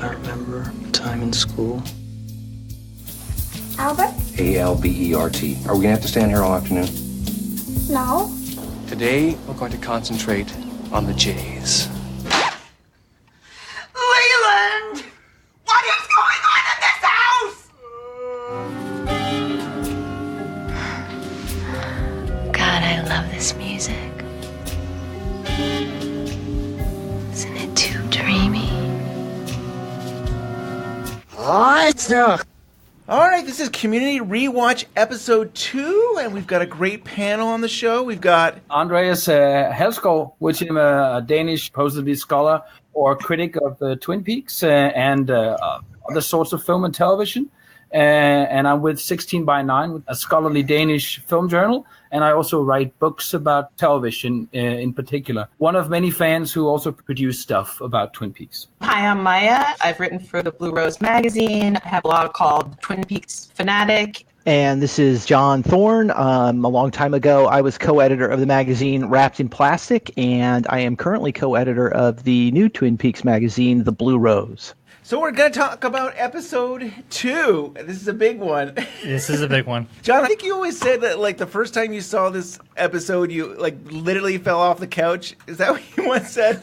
I remember a time in school. Albert? Albert. Are we gonna have to stand here all afternoon? No. Today, we're going to concentrate on the J's. Leland! What is going on in this house? God, I love this music. Isn't it too dreamy? All right, this is Community Rewatch Episode 2, and we've got a great panel on the show. We've got Andreas Halskov, which is a Danish supposedly scholar or critic of Twin Peaks and other sorts of film and television. And I'm with 16 by 9, a scholarly Danish film journal. And I also write books about television in particular. One of many fans who also produce stuff about Twin Peaks. Hi, I'm Mya. I've written for the Blue Rose magazine. I have a blog called Twin Peaks Fanatic. And this is John Thorne. A long time ago, I was co-editor of the magazine Wrapped in Plastic, and I am currently co-editor of the new Twin Peaks magazine, The Blue Rose. So we're going to talk about Episode 2. This is a big one. This is a big one. John, I think you always said that, like, the first time you saw this episode, you, like, literally fell off the couch. Is that what you once said?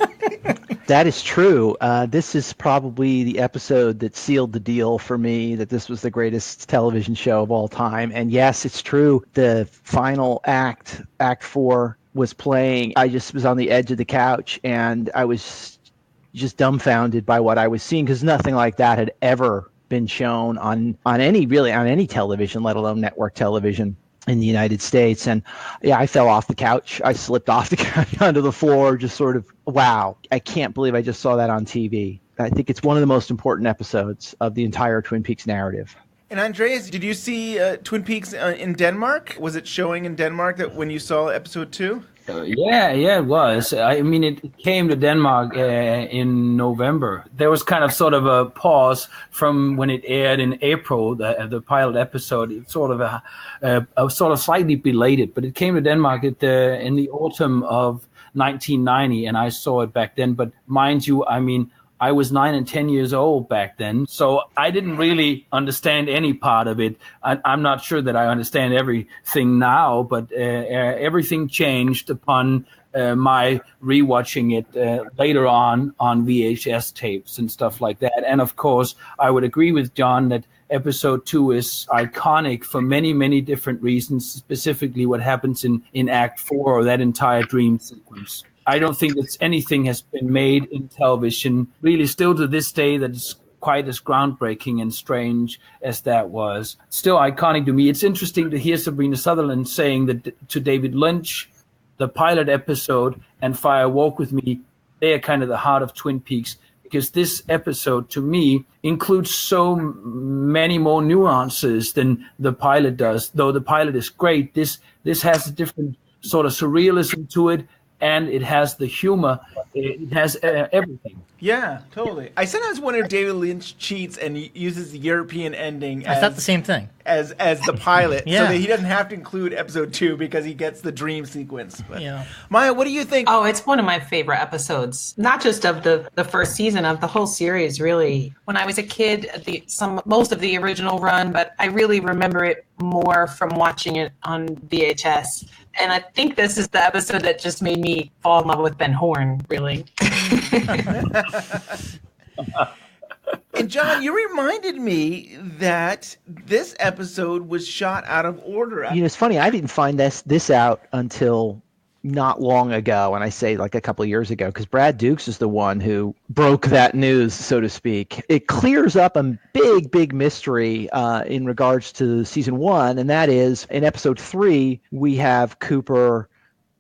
That is true. This is probably the episode that sealed the deal for me, that this was the greatest television show of all time. And yes, it's true. The final act, Act 4, was playing. I just was on the edge of the couch, and I was just dumbfounded by what I was seeing, because nothing like that had ever been shown on any television, let alone network television in the United States. And yeah, I fell off the couch. I slipped off the couch onto the floor, just sort of, wow, I can't believe I just saw that on TV. I think it's one of the most important episodes of the entire Twin Peaks narrative. And Andreas, did you see Twin Peaks in Denmark? Was it showing in Denmark that when you saw Episode 2? Yeah, it was. I mean, it came to Denmark in November. There was kind of sort of a pause from when it aired in April, the pilot episode. It's sort of slightly belated, but it came to Denmark in the autumn of 1990, and I saw it back then. But mind you, I mean, I was 9 and 10 years old back then, so I didn't really understand any part of it. I'm not sure that I understand everything now, but everything changed upon my rewatching it later on VHS tapes and stuff like that. And of course, I would agree with John that Episode 2 is iconic for many, many different reasons, specifically what happens in Act 4 or that entire dream sequence. I don't think that anything has been made in television, really still to this day, that is quite as groundbreaking and strange as that was. Still iconic to me. It's interesting to hear Sabrina Sutherland saying that to David Lynch, the pilot episode and Fire Walk With Me, they are kind of the heart of Twin Peaks, because this episode, to me, includes so many more nuances than the pilot does. Though the pilot is great, this has a different sort of surrealism to it, and it has the humor. It has everything. Yeah, totally. I sometimes wonder if David Lynch cheats and uses the European ending I thought the same thing. As the pilot, Yeah. so that he doesn't have to include Episode 2 because he gets the dream sequence. But, Yeah. Mya, what do you think? Oh, it's one of my favorite episodes, not just of the first season, of the whole series, really. When I was a kid, most of the original run, but I really remember it more from watching it on VHS. And I think this is the episode that just made me fall in love with Ben Horne, really. And John, you reminded me that this episode was shot out of order. You know, it's funny. I didn't find this out until not long ago, and I say like a couple of years ago, because Brad Dukes is the one who broke that news, so to speak. It clears up a big mystery in regards to season 1, and that is in episode 3, we have Cooper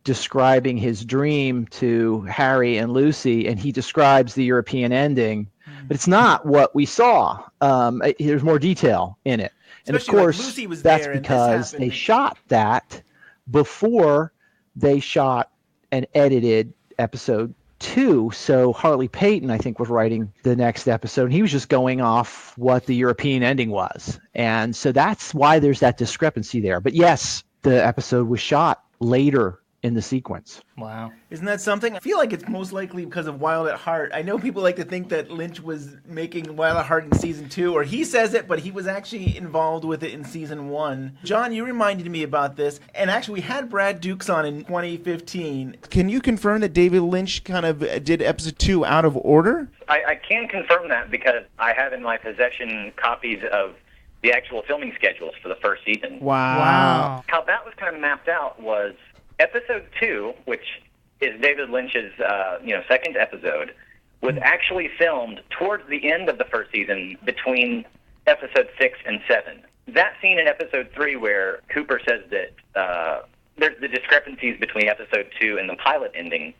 describing his dream to Harry and Lucy, and he describes the European ending, but it's not what we saw. There's more detail in it. And of course, Lucy was that's there because they shot that before they shot and edited episode 2. So Harley Peyton, I think, was writing the next episode. And he was just going off what the European ending was. And so that's why there's that discrepancy there. But yes, the episode was shot later in the sequence. Wow. Isn't that something? I feel like it's most likely because of Wild at Heart. I know people like to think that Lynch was making Wild at Heart in season 2, or he says it, but he was actually involved with it in season 1. John, you reminded me about this, and actually we had Brad Dukes on in 2015. Can you confirm that David Lynch kind of did episode 2 out of order? I can confirm that because I have in my possession copies of the actual filming schedules for the first season. Wow. How that was kind of mapped out was episode 2, which is David Lynch's second episode, was actually filmed towards the end of the first season between episode 6 and 7. That scene in episode 3 where Cooper says that there's the discrepancies between episode 2 and the pilot ending,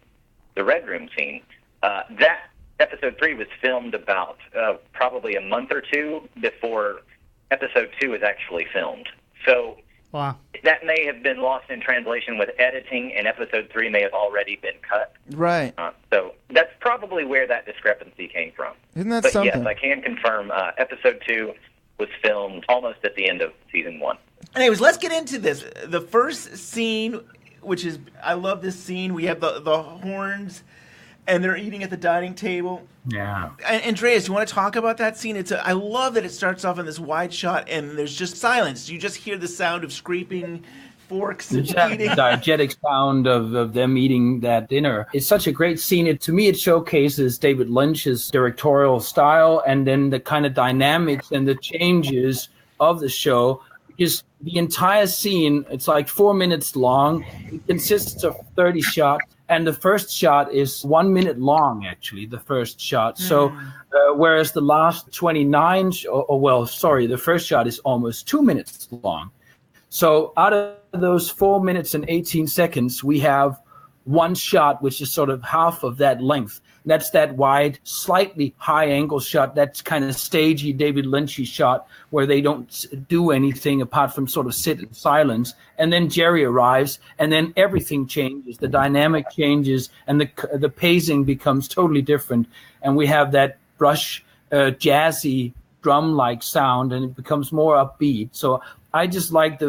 the Red Room scene, that episode 3 was filmed about probably a month or two before episode 2 was actually filmed. So wow. That may have been lost in translation with editing, and episode 3 may have already been cut. Right. So that's probably where that discrepancy came from. Isn't that but something? Yes, I can confirm episode 2 was filmed almost at the end of season 1. Anyways, let's get into this. The first scene, which is, I love this scene. We have the horns, and they're eating at the dining table. Yeah. Andreas, you want to talk about that scene? I love that it starts off in this wide shot, and there's just silence. You just hear the sound of scraping forks and eating. The diegetic sound of them eating that dinner. It's such a great scene. To me, it showcases David Lynch's directorial style and then the kind of dynamics and the changes of the show. Because the entire scene, it's like 4 minutes long. It consists of 30 shots. And the first shot is 1 minute long, actually, the first shot. So whereas the last 29, the first shot is almost 2 minutes long. So out of those 4 minutes and 18 seconds, we have one shot, which is sort of half of that length. That's that wide, slightly high angle shot. That's kind of stagey David Lynchy shot where they don't do anything apart from sort of sit in silence. And then Jerry arrives, and then everything changes. The dynamic changes, and the pacing becomes totally different. And we have that brush, jazzy, drum-like sound, and it becomes more upbeat. So I just like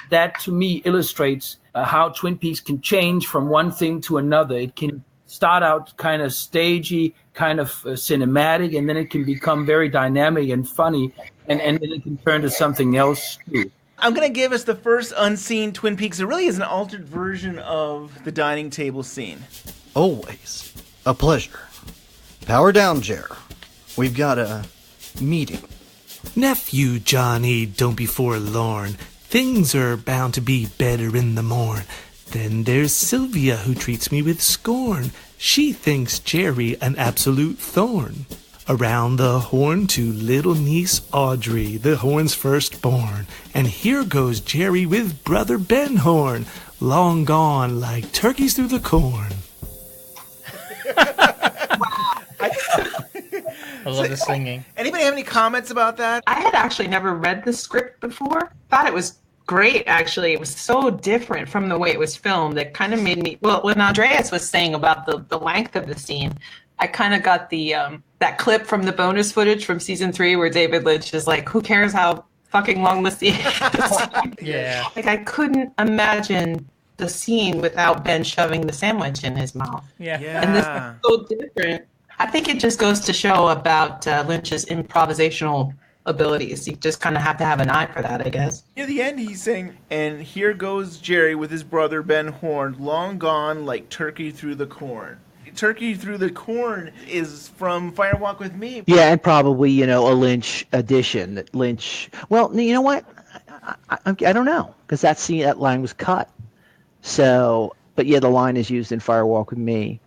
that to me illustrates how Twin Peaks can change from one thing to another. It can start out kind of stagey, kind of cinematic, and then it can become very dynamic and funny, and then it can turn to something else too. I'm going to give us the first unseen Twin Peaks. It really is an altered version of the dining table scene. Always a pleasure. Power down, Jer. We've got a meeting. Nephew Johnny, don't be forlorn. Things are bound to be better in the morn. Then there's Sylvia, who treats me with scorn. She thinks Jerry an absolute thorn. Around the horn to little niece Audrey, the horn's firstborn. And here goes Jerry with brother Ben Horne, long gone like turkeys through the corn. I love the singing. Anybody have any comments about that? I had actually never read the script before. Thought it was great, actually. It was so different from the way it was filmed. It kind of made me, well, when Andreas was saying about the length of the scene, I kind of got the that clip from the bonus footage from season 3 where David Lynch is like, who cares how fucking long the scene is? Yeah. Like, I couldn't imagine the scene without Ben shoving the sandwich in his mouth. Yeah. And this is so different. I think it just goes to show about Lynch's improvisational abilities. You just kind of have to have an eye for that, I guess. Near the end, he's saying, and here goes Jerry with his brother Ben Horne, long gone like turkey through the corn. Turkey Through the Corn is from Fire Walk with Me. Yeah, and probably, a Lynch edition. That Lynch, well, you know what? I don't know, because that line was cut. So, but yeah, the line is used in Fire Walk with Me.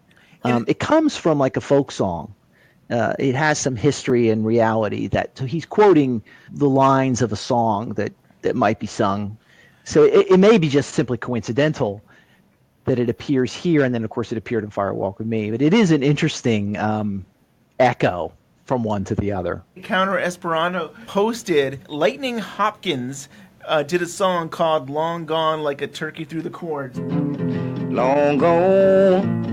It comes from like a folk song. It has some history and reality so he's quoting the lines of a song that might be sung. So it may be just simply coincidental that it appears here, and then of course it appeared in Fire Walk with Me. But it is an interesting echo from one to the other. Counter Esperanto posted, Lightning Hopkins did a song called Long Gone Like a Turkey Through the Corn. Long gone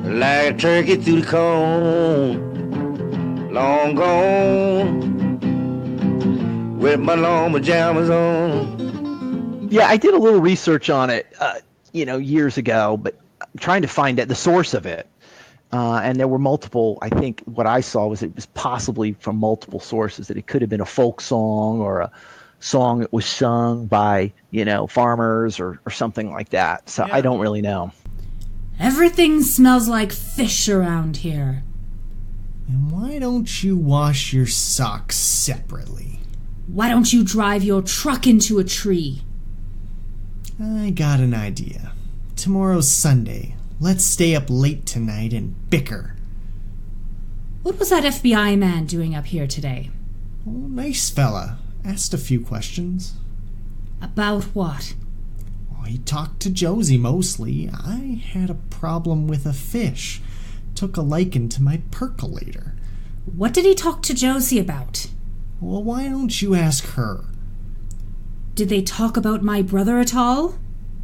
like a turkey through the corn. Long gone with my long pajamas on. Yeah, I did a little research on it. years ago, but trying to find out the source of it. And there were multiple, I think what I saw was it was possibly from multiple sources, that it could have been a folk song or a song that was sung by, farmers or something like that. So I don't really know. Everything smells like fish around here. And why don't you wash your socks separately? Why don't you drive your truck into a tree? I got an idea. Tomorrow's Sunday. Let's stay up late tonight and bicker. What was that FBI man doing up here today? Oh, nice fella. Asked a few questions. About what? He talked to Josie mostly. I had a problem with a fish. Took a liking to my percolator. What did he talk to Josie about? Well, why don't you ask her? Did they talk about my brother at all?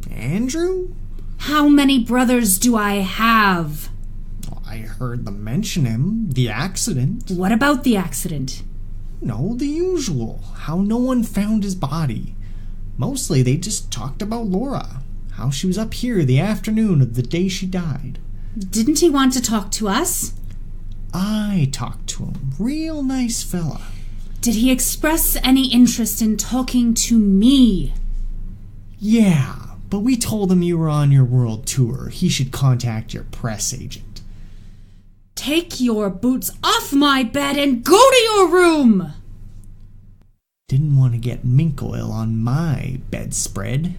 Andrew? How many brothers do I have? I heard them mention him. The accident. What about the accident? No, the usual. How no one found his body. Mostly they just talked about Laura. How she was up here the afternoon of the day she died. Didn't he want to talk to us? I talked to him. Real nice fella. Did he express any interest in talking to me? Yeah, but we told him you were on your world tour. He should contact your press agent. Take your boots off my bed and go to your room! Didn't want to get mink oil on my bedspread.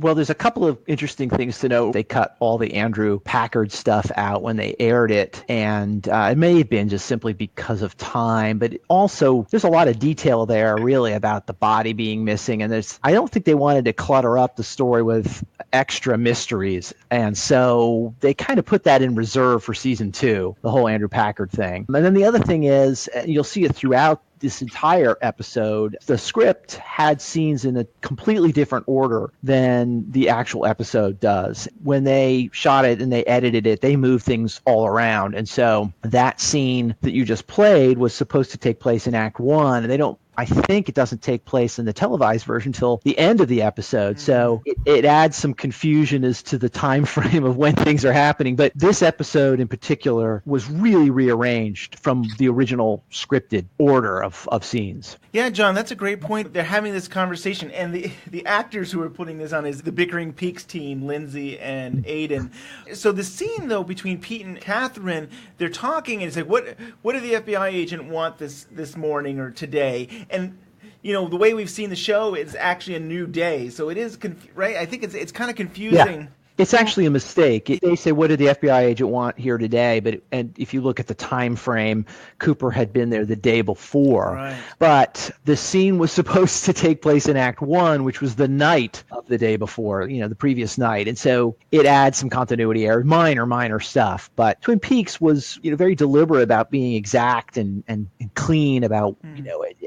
Well, there's a couple of interesting things to note. They cut all the Andrew Packard stuff out when they aired it, and it may have been just simply because of time, but also there's a lot of detail there really about the body being missing, and I don't think they wanted to clutter up the story with extra mysteries, and so they kind of put that in reserve for season 2, the whole Andrew Packard thing. And then the other thing is, you'll see it throughout this entire episode, the script had scenes in a completely different order than the actual episode does. When they shot it and they edited it, they moved things all around. And so that scene that you just played was supposed to take place in Act 1, and I think it doesn't take place in the televised version till the end of the episode. So it adds some confusion as to the time frame of when things are happening. But this episode in particular was really rearranged from the original scripted order of scenes. Yeah, John, that's a great point. They're having this conversation, and the actors who are putting this on is the Bickering Peaks team, Lindsay and Aidan. So the scene, though, between Pete and Catherine, they're talking, and it's like, what did the FBI agent want this morning or today? And the way we've seen the show is actually a new day, so it is right. I think it's kind of confusing. Yeah. It's actually a mistake. They say, what did the FBI agent want here today? And if you look at the time frame, Cooper had been there the day before. Right. But the scene was supposed to take place in Act 1, which was the night of the day before, the previous night. And so it adds some continuity error, minor stuff. But Twin Peaks was, very deliberate about being exact and clean about,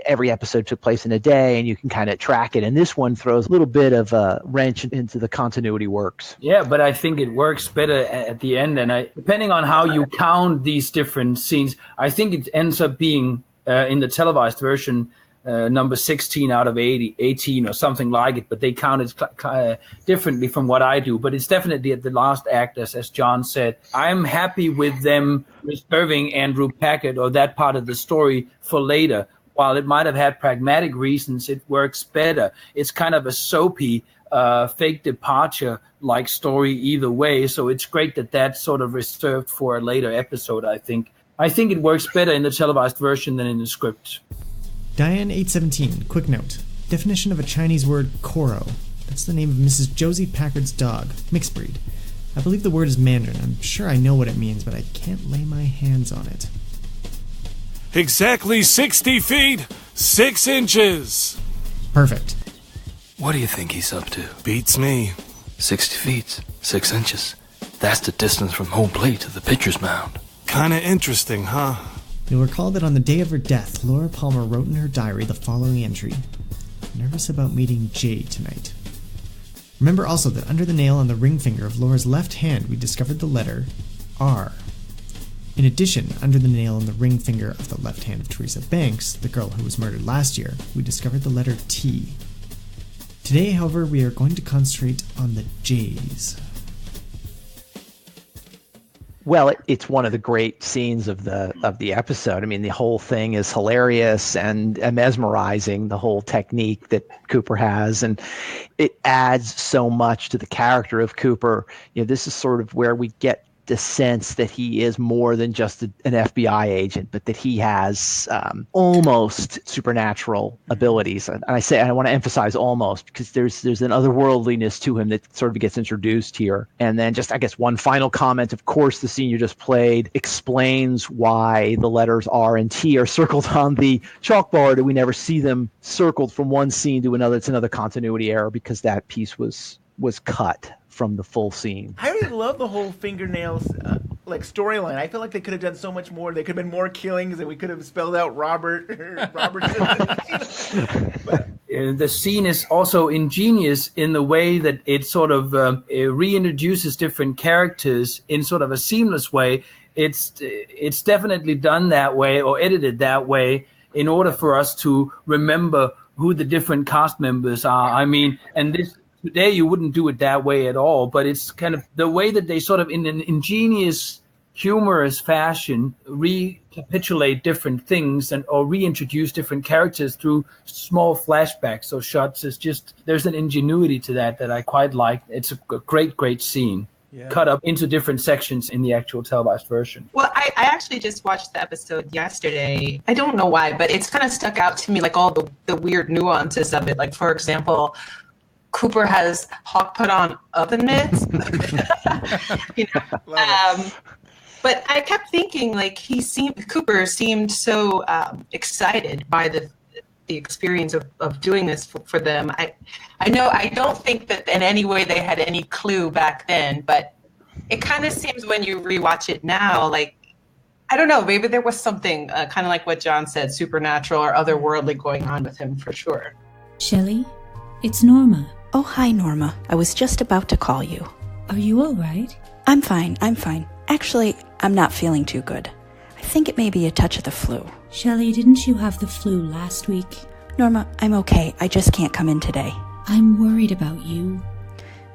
every episode took place in a day, and you can kind of track it. And this one throws a little bit of a wrench into the continuity works. Yeah, but I think it works better at the end. And depending on how you count these different scenes, I think it ends up being, in the televised version, number 16 out of 18 or something like it. But they count it differently from what I do. But it's definitely at the last act, as John said. I'm happy with them reserving Andrew Packard or that part of the story for later. While it might have had pragmatic reasons, it works better. It's kind of a soapy fake departure like story either way, so it's great that that's sort of reserved for a later episode. I think it works better in the televised version than in the script. Diane 817, quick note. Definition of a Chinese word, koro. That's the name of Mrs. Josie Packard's dog, mixed breed. I believe the word is Mandarin. I'm sure I know what it means, but I can't lay my hands on it. Exactly 60 feet, 6 inches. Perfect. What do you think he's up to? Beats me. 60 feet, 6 inches. That's the distance from home plate to the pitcher's mound. Kinda interesting, huh? You'll recall that on the day of her death, Laura Palmer wrote in her diary the following entry. Nervous about meeting Jay tonight. Remember also that under the nail on the ring finger of Laura's left hand, we discovered the letter R. In addition, under the nail on the ring finger of the left hand of Teresa Banks, the girl who was murdered last year, we discovered the letter T. Today, however, we are going to concentrate on the J's. Well, it's one of the great scenes of the episode. I mean, the whole thing is hilarious and mesmerizing, the whole technique that Cooper has, and it adds so much to the character of Cooper. This is sort of where we get the sense that he is more than just an FBI agent, but that he has almost supernatural abilities. And I want to emphasize almost, because there's an otherworldliness to him that sort of gets introduced here. And then just, I guess, one final comment. Of course, the scene you just played explains why the letters R and T are circled on the chalkboard, and we never see them circled from one scene to another. It's another continuity error because that piece was cut from the full scene. I really love the whole fingernails storyline. I feel like they could have done so much more. There could have been more killings, and we could have spelled out Robertson. The scene is also ingenious in the way that it sort of reintroduces different characters in sort of a seamless way. It's definitely done that way or edited that way in order for us to remember who the different cast members are. I mean, and this. Today, you wouldn't do it that way at all, but it's kind of the way that they sort of, in an ingenious, humorous fashion, recapitulate different things or reintroduce different characters through small flashbacks or shots. It's just, there's an ingenuity to that I quite like. It's a great, great scene. Yeah. Cut up into different sections in the actual televised version. Well, I actually just watched the episode yesterday. I don't know why, but it's kind of stuck out to me, like all the weird nuances of it. Like, for example, Cooper has Hawk put on oven mitts. But I kept thinking, like, Cooper seemed so excited by the experience of doing this for them. I know I don't think that in any way they had any clue back then, but it kind of seems when you rewatch it now, like, I don't know, maybe there was something kind of like what John said, supernatural or otherworldly going on with him for sure. Shelly, it's Norma. Oh, hi, Norma. I was just about to call you. Are you all right? I'm fine. Actually, I'm not feeling too good. I think it may be a touch of the flu. Shelly, didn't you have the flu last week? Norma, I'm okay. I just can't come in today. I'm worried about you.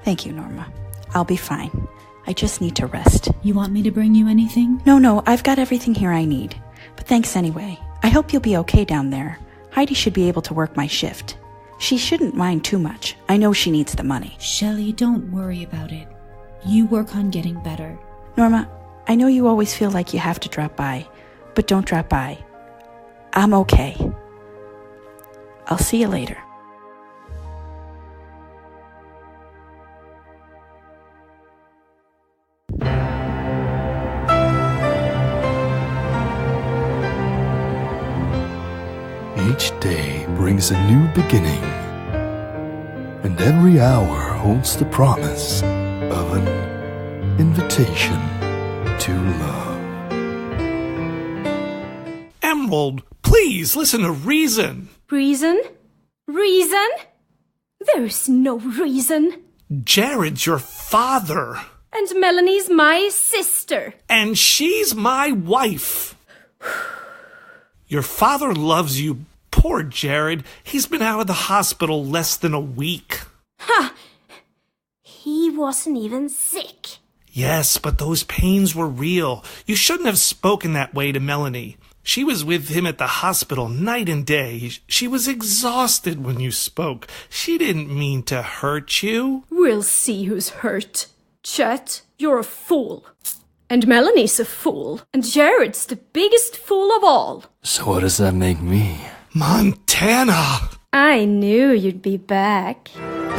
Thank you, Norma. I'll be fine. I just need to rest. You want me to bring you anything? No, I've got everything here I need. But thanks anyway. I hope you'll be okay down there. Heidi should be able to work my shift. She shouldn't mind too much. I know she needs the money. Shelly, don't worry about it. You work on getting better. Norma, I know you always feel like you have to drop by, but don't drop by. I'm okay. I'll see you later. Each day brings a new beginning, and every hour holds the promise of an invitation to love. Emerald, please listen to reason. Reason? Reason? There's no reason. Jared's your father. And Melanie's my sister. And she's my wife. Your father loves you. Poor Jared. He's been out of the hospital less than a week. Ha! He wasn't even sick. Yes, but those pains were real. You shouldn't have spoken that way to Melanie. She was with him at the hospital night and day. She was exhausted when you spoke. She didn't mean to hurt you. We'll see who's hurt. Chet, you're a fool. And Melanie's a fool. And Jared's the biggest fool of all. So what does that make me? Montana! I knew you'd be back.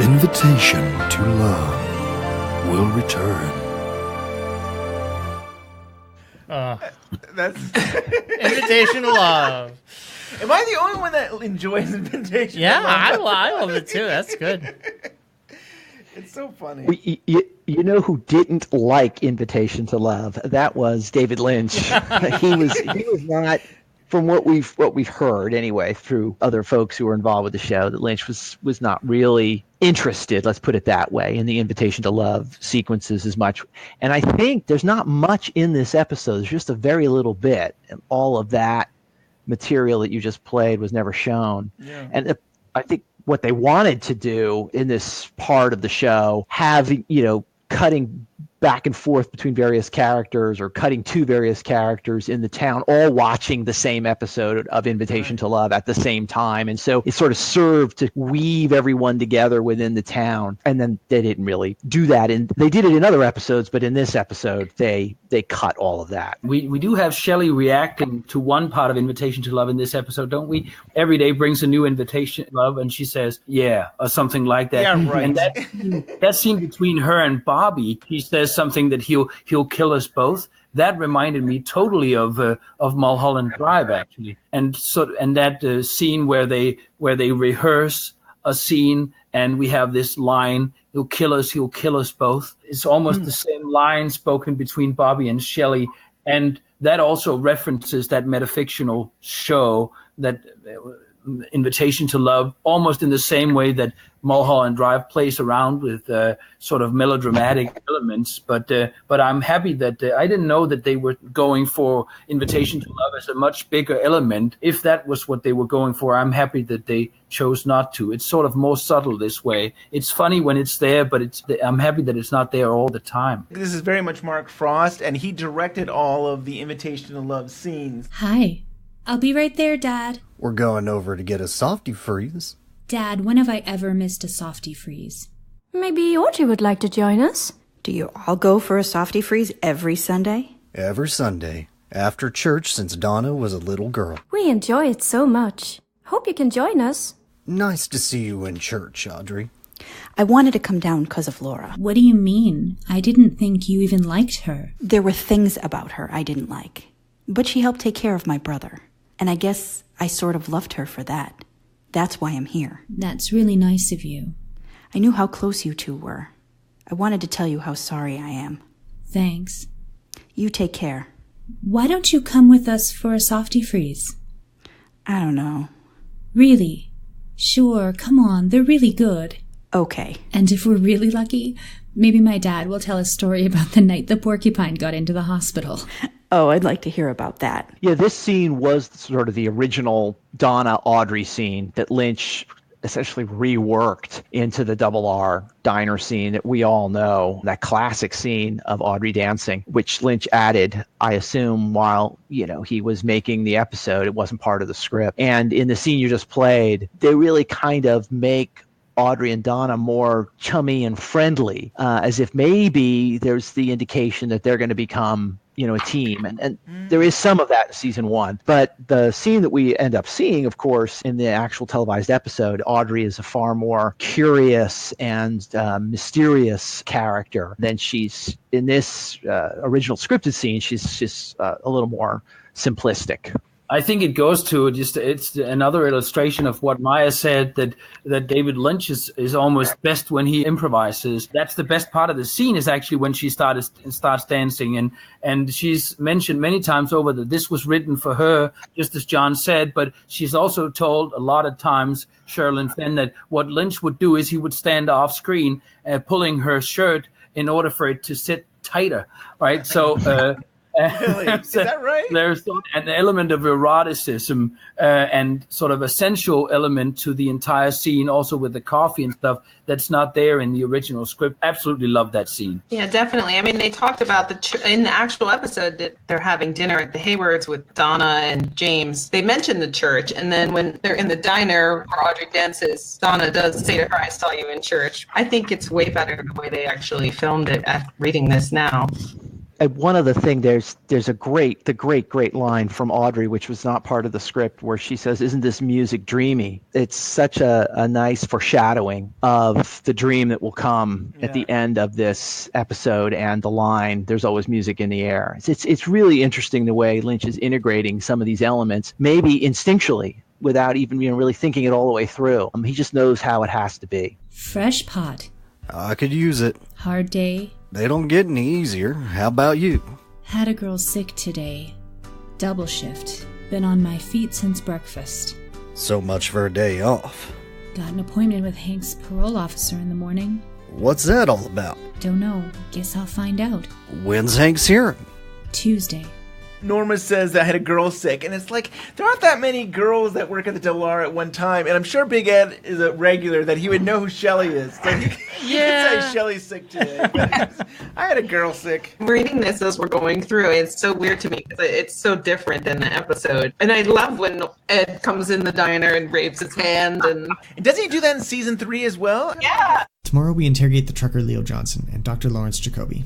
Invitation to love will return. That's Invitation to love. Am I the only one that enjoys Invitation? Yeah, to Love? I love it too. That's good. It's so funny. You know who didn't like Invitation to Love? That was David Lynch. he was not, from what we've heard anyway, through other folks who were involved with the show, that Lynch was not really interested, let's put it that way, in the Invitation to Love sequences as much. And I think there's not much in this episode. There's just a very little bit. And all of that material that you just played was never shown. Yeah. And I think what they wanted to do in this part of the show, have, cutting back and forth between various characters or cutting to various characters in the town, all watching the same episode of Invitation to Love at the same time. And so it sort of served to weave everyone together within the town. And then they didn't really do that. And they did it in other episodes, but in this episode, they cut all of that. We do have Shelly reacting to one part of Invitation to Love in this episode, don't we? Every day brings a new invitation to love, and she says, yeah, or something like that. Yeah, right. And that scene between her and Bobby, he says something that he'll kill us both. That reminded me totally of Mulholland Drive, actually, and that scene where they rehearse a scene, and we have this line, he'll kill us both. It's almost the same line spoken between Bobby and Shelly, and that also references that metafictional show, that Invitation to Love, almost in the same way that Mulholland Drive plays around with sort of melodramatic elements. But I'm happy that I didn't know that they were going for Invitation to Love as a much bigger element. If that was what they were going for, I'm happy that they chose not to. It's sort of more subtle this way. It's funny when it's there, but I'm happy that it's not there all the time. This is very much Mark Frost, and he directed all of the Invitation to Love scenes. Hi. I'll be right there, Dad. We're going over to get a softy freeze. Dad, when have I ever missed a softy freeze? Maybe Audrey would like to join us. Do you all go for a softy freeze every Sunday? Every Sunday. After church since Donna was a little girl. We enjoy it so much. Hope you can join us. Nice to see you in church, Audrey. I wanted to come down because of Laura. What do you mean? I didn't think you even liked her. There were things about her I didn't like. But she helped take care of my brother. And I guess I sort of loved her for that. That's why I'm here. That's really nice of you. I knew how close you two were. I wanted to tell you how sorry I am. Thanks. You take care. Why don't you come with us for a softy freeze? I don't know. Really? Sure, come on, they're really good. Okay. And if we're really lucky, maybe my dad will tell a story about the night the porcupine got into the hospital. Oh, I'd like to hear about that. Yeah, this scene was sort of the original Donna-Audrey scene that Lynch essentially reworked into the Double R diner scene that we all know, that classic scene of Audrey dancing, which Lynch added, I assume, while, he was making the episode. It wasn't part of the script. And in the scene you just played, they really kind of make Audrey and Donna more chummy and friendly, as if maybe there's the indication that they're going to become a team. And there is some of that in season 1. But the scene that we end up seeing, of course, in the actual televised episode, Audrey is a far more curious and mysterious character than she's in this original scripted scene. She's just a little more simplistic. I think it goes to it's another illustration of what Mya said, that David Lynch is almost best when he improvises. That's the best part of the scene, is actually when she starts dancing, and she's mentioned many times over that this was written for her, just as John said, but she's also told a lot of times, Sherilyn Fenn, that what Lynch would do is he would stand off screen pulling her shirt in order for it to sit tighter, right? So Really? Is that right? There's an element of eroticism and sort of a sensual element to the entire scene, also with the coffee and stuff, that's not there in the original script. Absolutely love that scene. Yeah, definitely. I mean, they talked about in the actual episode that they're having dinner at the Haywards with Donna and James. They mentioned the church, and then when they're in the diner where Audrey dances, Donna does say to her, "I saw you in church." I think it's way better the way they actually filmed it at reading this now. And one other thing, there's the great line from Audrey, which was not part of the script, where she says, "Isn't this music dreamy?" It's such a nice foreshadowing of the dream that will come at the end of this episode, and the line, "There's always music in the air." It's really interesting the way Lynch is integrating some of these elements, maybe instinctually, without even really thinking it all the way through. He just knows how it has to be. Fresh pot. I could use it. Hard day. They don't get any easier. How about you? Had a girl sick today. Double shift. Been on my feet since breakfast. So much for a day off. Got an appointment with Hank's parole officer in the morning. What's that all about? Don't know. Guess I'll find out. When's Hank's hearing? Tuesday. Norma says that I had a girl sick, and it's like, there aren't that many girls that work at the Delar at one time, and I'm sure Big Ed is a regular, that he would know who Shelly is. So he could say Shelly's sick today, but I had a girl sick. Reading this as we're going through, it's so weird to me, because it's so different in the episode. And I love when Ed comes in the diner and raves his hand. And doesn't he do that in season 3 as well? Yeah. Tomorrow we interrogate the trucker Leo Johnson and Dr. Lawrence Jacoby.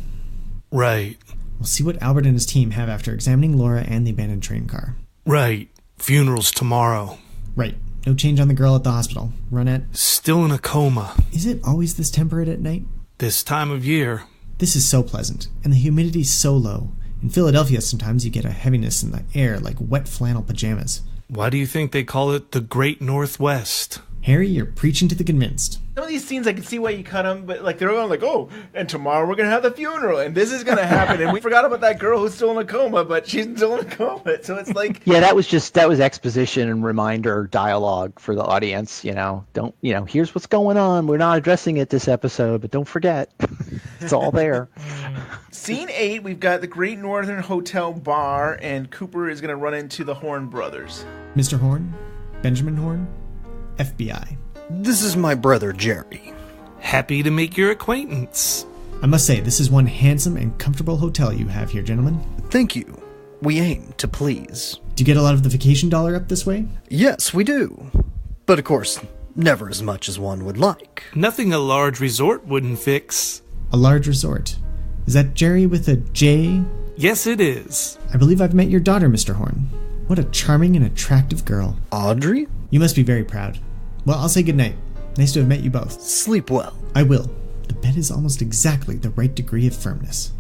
Right. We'll see what Albert and his team have after examining Laura and the abandoned train car. Right. Funeral's tomorrow. Right. No change on the girl at the hospital. Ronette? Still in a coma. Is it always this temperate at night? This time of year. This is so pleasant, and the humidity's so low. In Philadelphia, sometimes you get a heaviness in the air like wet flannel pajamas. Why do you think they call it the Great Northwest? Harry, you're preaching to the convinced. Some of these scenes, I can see why you cut them, but like they're all like, oh, and tomorrow we're going to have the funeral, and this is going to happen, and we forgot about that girl who's still in a coma, but she's still in a coma, so it's like... Yeah, that was exposition and reminder dialogue for the audience, here's what's going on. We're not addressing it this episode, but don't forget. It's all there. Scene 8, we've got the Great Northern Hotel bar, and Cooper is going to run into the Horne brothers. Mr. Horne? Benjamin Horne? FBI. This is my brother, Jerry. Happy to make your acquaintance. I must say, this is one handsome and comfortable hotel you have here, gentlemen. Thank you. We aim to please. Do you get a lot of the vacation dollar up this way? Yes, we do. But of course, never as much as one would like. Nothing a large resort wouldn't fix. A large resort. Is that Jerry with a J? Yes, it is. I believe I've met your daughter, Mr. Horne. What a charming and attractive girl. Audrey? You must be very proud. Well, I'll say goodnight. Nice to have met you both. Sleep well. I will. The bed is almost exactly the right degree of firmness.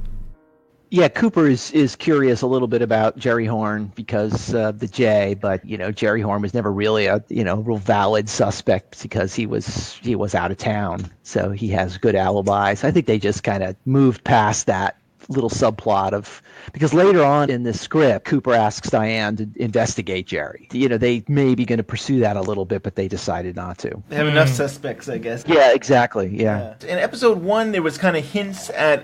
Yeah, Cooper is curious a little bit about Jerry Horne because the J, but Jerry Horne was never really a real valid suspect because he was out of town, so he has good alibis. I think they just kind of moved past that little subplot of, because later on in the script, Cooper asks Diane to investigate Jerry. They may be going to pursue that a little bit, but they decided not to. They have enough suspects, I guess. Yeah, exactly. Yeah. In episode 1, there was kind of hints at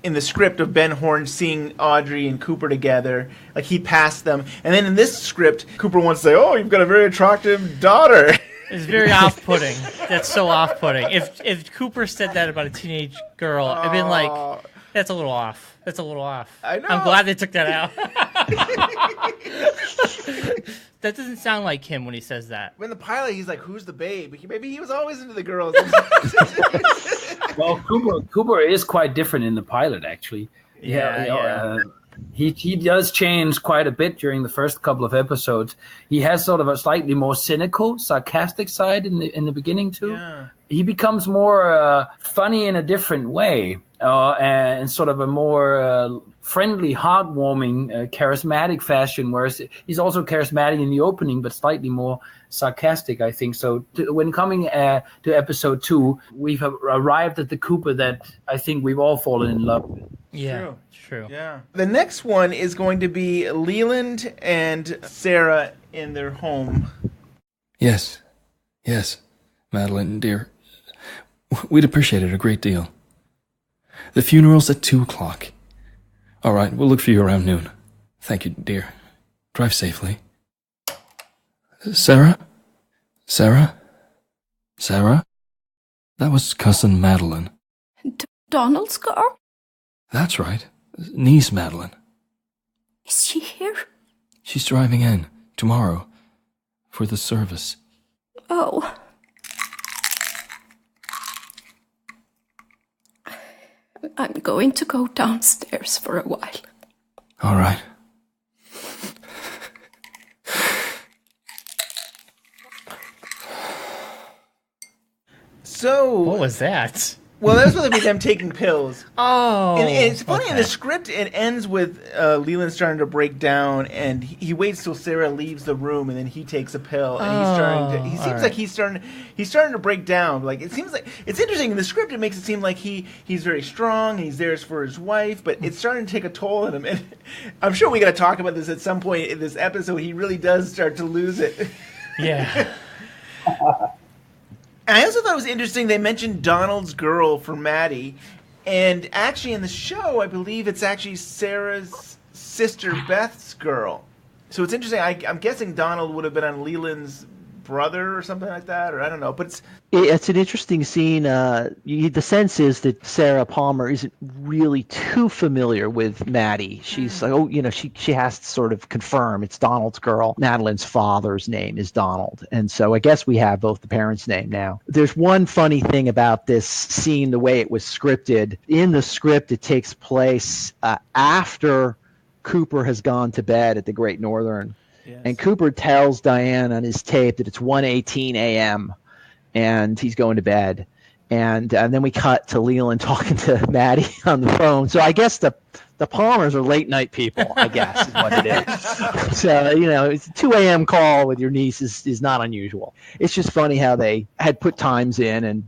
in the script of Ben Horne seeing Audrey and Cooper together, like he passed them, and then in this script, Cooper wants to say, "Oh, you've got a very attractive daughter." It's very off-putting. That's so off-putting. If Cooper said that about a teenage girl, I'd been like, that's a little off. That's a little off. I know. I'm glad they took that out. That doesn't sound like him when he says that. In the pilot, he's like, "Who's the babe?" Maybe he was always into the girls. Well, Cooper is quite different in the pilot, actually. Yeah. He does change quite a bit during the first couple of episodes. He has sort of a slightly more cynical, sarcastic side in the beginning too. Yeah. He becomes more funny in a different way, and sort of a more friendly, heartwarming, charismatic fashion. Whereas he's also charismatic in the opening, but slightly more sarcastic, I think. So when coming to episode 2, we've arrived at the Cooper that I think we've all fallen in love with. Yeah. True. Yeah. The next one is going to be Leland and Sarah in their home. Yes, Madeline, dear. We'd appreciate it a great deal. The funeral's at 2:00. All right, we'll look for you around noon. Thank you, dear. Drive safely. Sarah? That was Cousin Madeline. Donald's girl? That's right. Niece Madeline. Is she here? She's driving in tomorrow for the service. Oh. I'm going to go downstairs for a while. All right. So... What was that? Well, that was supposed to be them taking pills. Oh. And it's funny, in the script, it ends with Leland starting to break down, and he waits till Sarah leaves the room, and then he takes a pill, and he seems like he's starting to break down. Like, it seems like, it's interesting, in the script, it makes it seem like he's very strong, and he's there for his wife, but it's starting to take a toll on him. And I'm sure we got to talk about this at some point in this episode. He really does start to lose it. Yeah. I also thought it was interesting they mentioned Donald's girl for Maddie, and actually in the show, I believe it's actually Sarah's Sister Beth's girl. So it's interesting. I'm guessing Donald would have been on Leland's brother or something like that, or I don't know. But it's an interesting scene. The sense is that Sarah Palmer isn't really too familiar with Maddie. She's like, she has to sort of confirm it's Donald's girl. Madeline's father's name is Donald, and so I guess we have both the parents' name now. There's one funny thing about this scene, the way it was scripted. In the script, it takes place after Cooper has gone to bed at the Great Northern. Yes. And Cooper tells Diane on his tape that it's 1:18 a.m. and he's going to bed. And then we cut to Leland talking to Maddie on the phone. So I guess the Palmers are late night people, I guess, is what it is. So, it's a 2 a.m. call with your niece is not unusual. It's just funny how they had put times in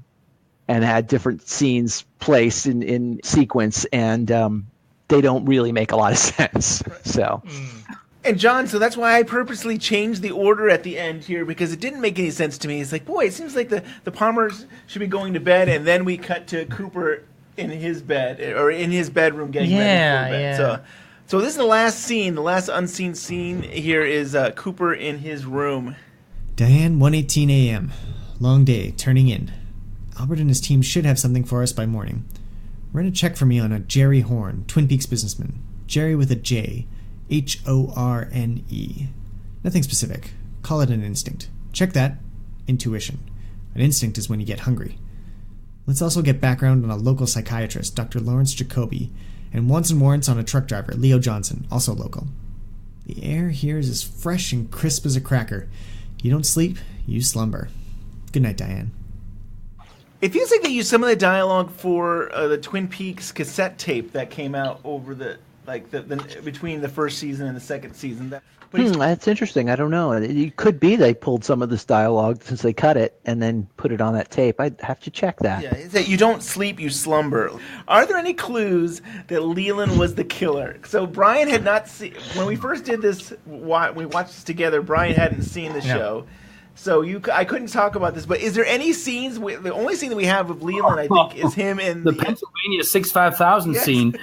and had different scenes placed in sequence, and they don't really make a lot of sense. So. And John, so that's why I purposely changed the order at the end here, because it didn't make any sense to me. It's like, boy, it seems like the Palmers should be going to bed, and then we cut to Cooper in his bed, or in his bedroom getting ready for bed. Yeah. So this is the last scene, the last unseen scene here is Cooper in his room. Diane, 1:18 a.m. Long day, turning in. Albert and his team should have something for us by morning. Run a check for me on a Jerry Horne, Twin Peaks businessman. Jerry with a J. Horne. Nothing specific. Call it an instinct. Check that. Intuition. An instinct is when you get hungry. Let's also get background on a local psychiatrist, Dr. Lawrence Jacoby, and wants and warrants on a truck driver, Leo Johnson, also local. The air here is as fresh and crisp as a cracker. You don't sleep, you slumber. Good night, Diane. It feels like they used some of the dialogue for the Twin Peaks cassette tape that came out over the between the first season and the second season. That's interesting. I don't know. It could be they pulled some of this dialogue since they cut it and then put it on that tape. I'd have to check that. Yeah, it's that you don't sleep, you slumber. Are there any clues that Leland was the killer? So Brian had not seen, when we first did this, we watched this together, Brian hadn't seen the show. So I couldn't talk about this, but is there any scenes? The only scene that we have of Leland, I think, is him in the Pennsylvania 65,000 scene.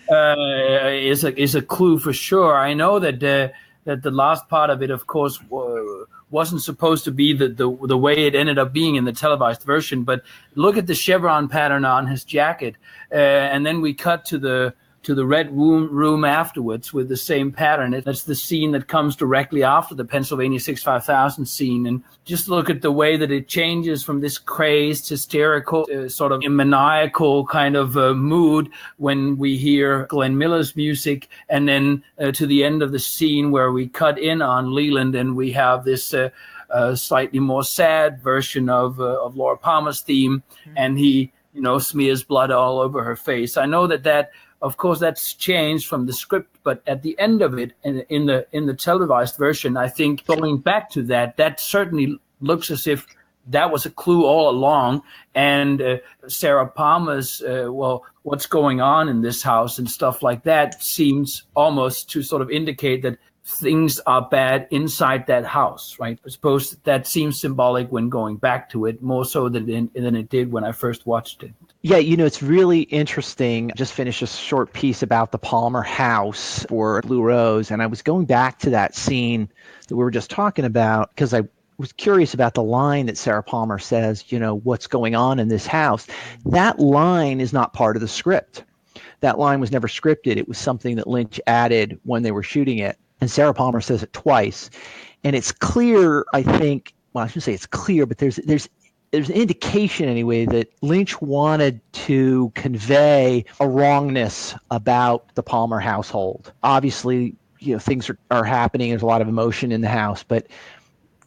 Is a clue for sure. I know that the last part of it, of course, wasn't supposed to be the way it ended up being in the televised version. But look at the chevron pattern on his jacket, and then we cut to the red room afterwards with the same pattern. That's the scene that comes directly after the Pennsylvania 65,000 scene. And just look at the way that it changes from this crazed, hysterical, sort of maniacal kind of mood when we hear Glenn Miller's music, and then to the end of the scene where we cut in on Leland and we have this slightly more sad version of Laura Palmer's theme, and he, smears blood all over her face. I know that of course, that's changed from the script, but at the end of it, in the televised version, I think going back to that certainly looks as if that was a clue all along. And Sarah Palmer's, what's going on in this house and stuff like that seems almost to sort of indicate that things are bad inside that house, right? I suppose that seems symbolic when going back to it, more so than it did when I first watched it. Yeah, it's really interesting. Just finished a short piece about the Palmer house for Blue Rose, and I was going back to that scene that we were just talking about because I was curious about the line that Sarah Palmer says, what's going on in this house. That line is not part of the script. That line was never scripted. It was something that Lynch added when they were shooting it. And Sarah Palmer says it twice. And it's clear, I think, well, I shouldn't say it's clear, but there's an indication anyway that Lynch wanted to convey a wrongness about the Palmer household. Obviously, things are happening. There's a lot of emotion in the house, but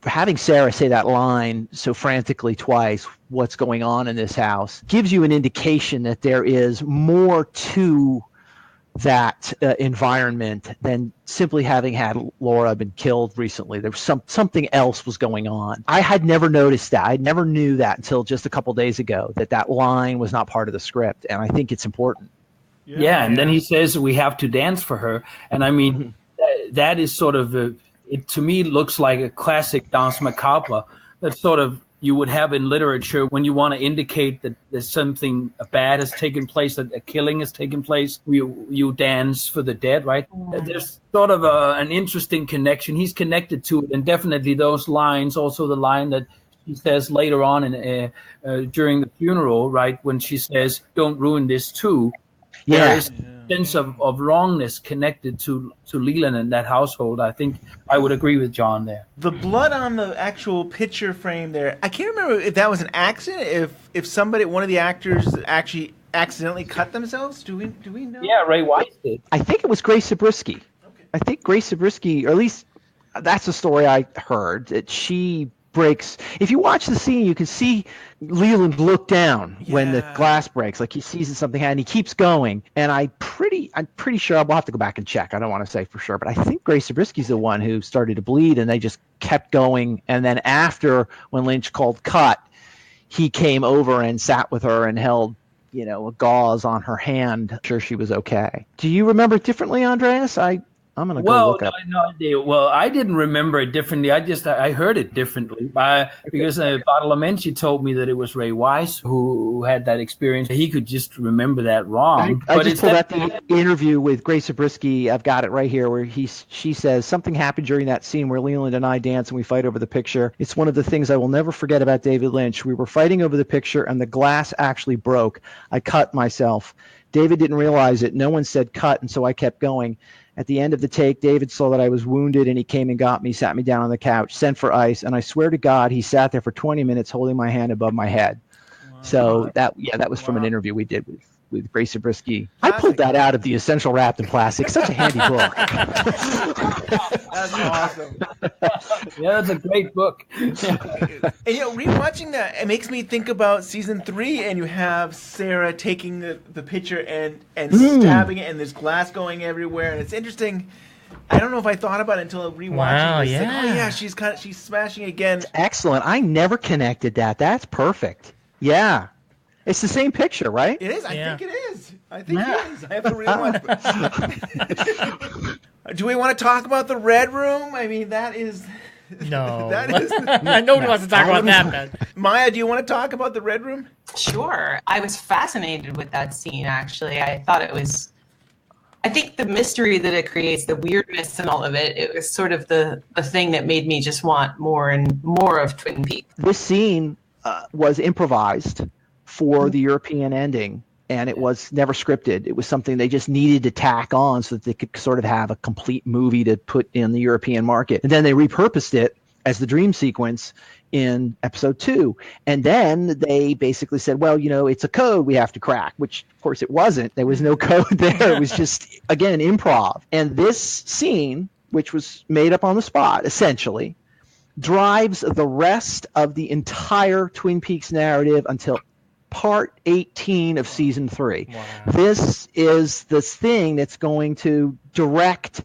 having Sarah say that line so frantically twice, what's going on in this house, gives you an indication that there is more to that environment than simply having had Laura been killed recently. There was something else was going on. I had never noticed that. I never knew that until just a couple days ago, that line was not part of the script, and I think it's important. Yeah, and then he says we have to dance for her, and I mean that is sort of it to me looks like a classic danse macabre that sort of you would have in literature when you want to indicate that there's something bad has taken place, that a killing has taken place. You dance for the dead, right? There's sort of an interesting connection. He's connected to it, and definitely those lines, also the line that he says later on in during the funeral, right, when she says, "Don't ruin this too." Yeah. There is a sense of wrongness connected to Leland and that household. I think I would agree with John there. The blood on the actual picture frame there, I can't remember if that was an accident, if somebody, one of the actors actually accidentally cut themselves. Do we know? Yeah, Ray Weiss did. I think it was Grace Zabriskie. Okay. I think Grace Zabriskie, or at least that's the story I heard, that she breaks. If you watch the scene, you can see Leland look down when the glass breaks, like he sees something and he keeps going. And I'm pretty sure, I'll have to go back and check. I don't want to say for sure, but I think Grace Zabriskie's the one who started to bleed, and they just kept going. And then after, when Lynch called cut, he came over and sat with her and held, a gauze on her hand. I'm sure she was okay. Do you remember it differently, Andreas? I'm going to go look up. Well, I didn't remember it differently. I heard it differently because Badalamenti told me that it was Ray Weiss who had that experience. He could just remember that wrong. I just pulled out the interview with Grace Zabriskie. I've got it right here where she says, something happened during that scene where Leland and I dance and we fight over the picture. It's one of the things I will never forget about David Lynch. We were fighting over the picture and the glass actually broke. I cut myself. David didn't realize it. No one said cut, and so I kept going. At the end of the take, David saw that I was wounded, and he came and got me, sat me down on the couch, sent for ice, and I swear to God, he sat there for 20 minutes holding my hand above my head. Wow. So that was from an interview we did with Grace Zabriskie. I pulled that out of the Essential Wrapped in Plastic. Such a handy book. That's awesome. Yeah, that's a great book. And rewatching that, it makes me think about season 3, and you have Sarah taking the picture and stabbing it, and there's glass going everywhere, and it's interesting. I don't know if I thought about it until rewatching. Wow, it. yeah. Like, oh yeah, she's smashing again. Excellent. I never connected that. That's perfect. Yeah. It's the same picture, right? It is. I think it is. I have to rewatch. Do we want to talk about the Red Room? I mean, that is... No. Nobody wants to talk about that, man. Maya, do you want to talk about the Red Room? Sure. I was fascinated with that scene, actually. I thought it was... I think the mystery that it creates, the weirdness and all of it, it was sort of the thing that made me just want more and more of Twin Peaks. This scene was improvised for the European ending, and it was never scripted. It was something they just needed to tack on so that they could sort of have a complete movie to put in the European market. And then they repurposed it as the dream sequence in episode 2. And then they basically said, well, it's a code we have to crack, which of course it wasn't. There was no code there. It was just, again, improv. And this scene, which was made up on the spot, essentially, drives the rest of the entire Twin Peaks narrative until part 18 of season 3. Wow. This is this thing that's going to direct